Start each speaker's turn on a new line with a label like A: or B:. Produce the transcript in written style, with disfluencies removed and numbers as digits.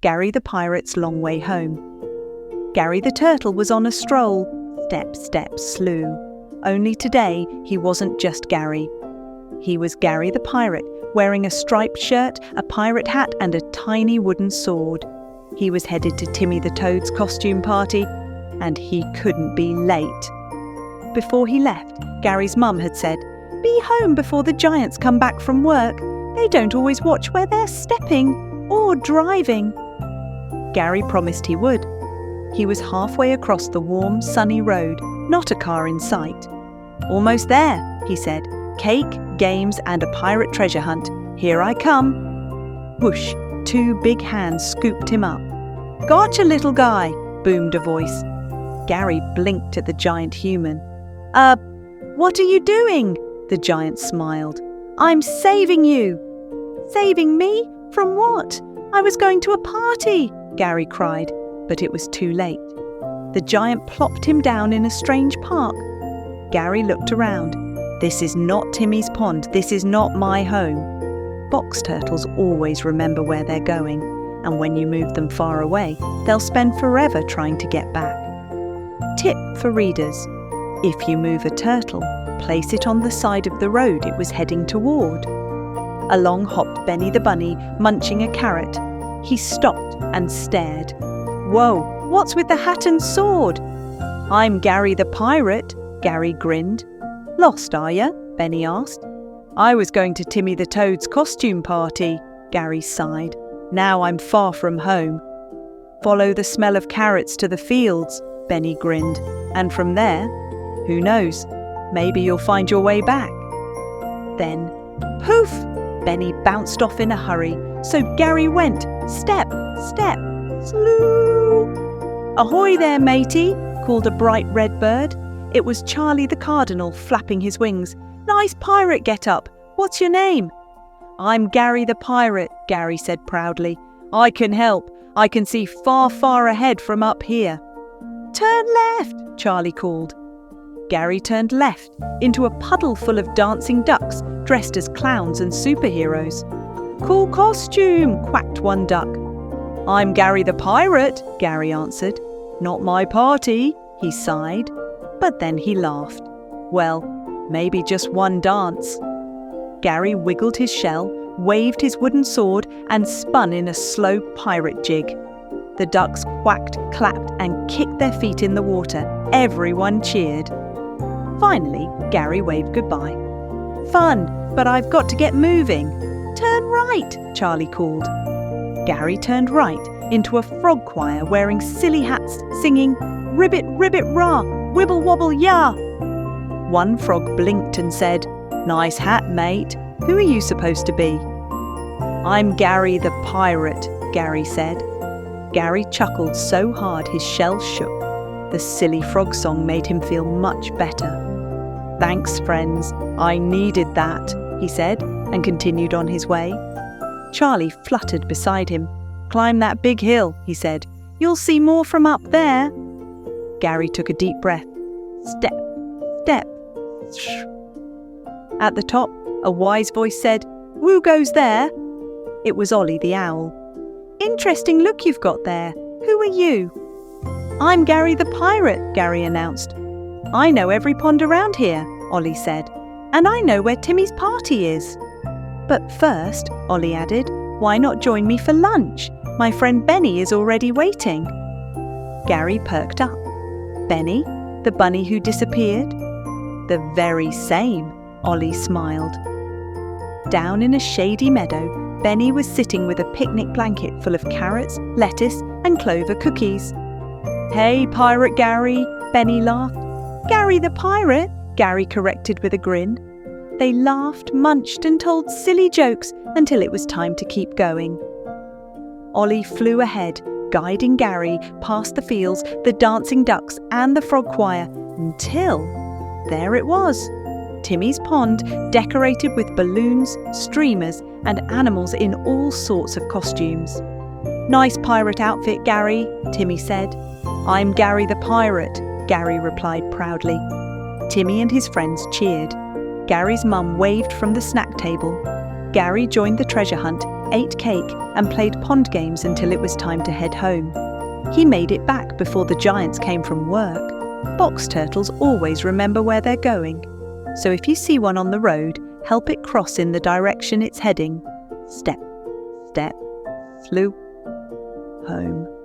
A: Gary the Pirate's Long Way Home. Gary the Turtle was on a stroll, step, step, slew. Only today he wasn't just Gary. He was Gary the Pirate, wearing a striped shirt, a pirate hat and a tiny wooden sword. He was headed to Timmy the Toad's costume party, and he couldn't be late. Before he left, Gary's mum had said, "Be home before the giants come back from work. They don't always watch where they're stepping or driving." Gary promised he would. He was halfway across the warm, sunny road, not a car in sight. "Almost there," he said. "Cake, games and a pirate treasure hunt. Here I come." Whoosh, 2 big hands scooped him up. "Gotcha, little guy," boomed a voice. Gary blinked at the giant human. What are you doing?" The giant smiled. "I'm saving you." "Saving me? From what? I was going to a party," Gary cried, but it was too late. The giant plopped him down in a strange park. Gary looked around. "This is not Timmy's pond. This is not my home." Box turtles always remember where they're going, and when you move them far away, they'll spend forever trying to get back. Tip for readers: if you move a turtle, place it on the side of the road it was heading toward. Along hopped Benny the Bunny, munching a carrot. He stopped and stared. "Whoa, what's with the hat and sword?" "I'm Gary the Pirate," Gary grinned. "Lost, are ya?" Benny asked. "I was going to Timmy the Toad's costume party," Gary sighed. "Now I'm far from home." "Follow the smell of carrots to the fields," Benny grinned. "And from there, who knows, maybe you'll find your way back." Then, poof! Benny bounced off in a hurry, so Gary went, step, step, sloo. "Ahoy there, matey," called a bright red bird. It was Charlie the Cardinal flapping his wings. "Nice pirate get-up. What's your name?" "I'm Gary the Pirate," Gary said proudly. "I can help. I can see far, far ahead from up here." "Turn left," Charlie called. Gary turned left into a puddle full of dancing ducks dressed as clowns and superheroes. "Cool costume," quacked one duck. "I'm Gary the Pirate," Gary answered. "Not my party," he sighed. But then he laughed. Well, maybe just one dance. Gary wiggled his shell, waved his wooden sword, and spun in a slow pirate jig. The ducks quacked, clapped, and kicked their feet in the water. Everyone cheered. Finally, Gary waved goodbye. "Fun, but I've got to get moving." "Turn right," Charlie called. Gary turned right into a frog choir wearing silly hats, singing, "Ribbit, ribbit, rah, wibble, wobble, yah." One frog blinked and said, "Nice hat, mate. Who are you supposed to be?" "I'm Gary the Pirate," Gary said. Gary chuckled so hard his shell shook. The silly frog song made him feel much better. "Thanks, friends. I needed that," he said, and continued on his way. Charlie fluttered beside him. "Climb that big hill," he said. "You'll see more from up there." Gary took a deep breath. Step, step, shh. At the top, a wise voice said, "Who goes there?" It was Ollie the Owl. "Interesting look you've got there. Who are you?" "I'm Gary the Pirate," Gary announced. "I know every pond around here," Ollie said. "And I know where Timmy's party is." "But first," Ollie added, "why not join me for lunch? My friend Benny is already waiting." Gary perked up. "Benny, the bunny who disappeared?" "The very same," Ollie smiled. Down in a shady meadow, Benny was sitting with a picnic blanket full of carrots, lettuce, and clover cookies. "Hey, Pirate Gary," Benny laughed. "Gary the Pirate," Gary corrected with a grin. They laughed, munched, and told silly jokes until it was time to keep going. Ollie flew ahead, guiding Gary past the fields, the dancing ducks, and the frog choir, until there it was. Timmy's pond, decorated with balloons, streamers, and animals in all sorts of costumes. "Nice pirate outfit, Gary," Timmy said. "I'm Gary the Pirate," Gary replied proudly. Timmy and his friends cheered. Gary's mum waved from the snack table. Gary joined the treasure hunt, ate cake, and played pond games until it was time to head home. He made it back before the giants came from work. Box turtles always remember where they're going. So if you see one on the road, help it cross in the direction it's heading. Step, step, sloo, home.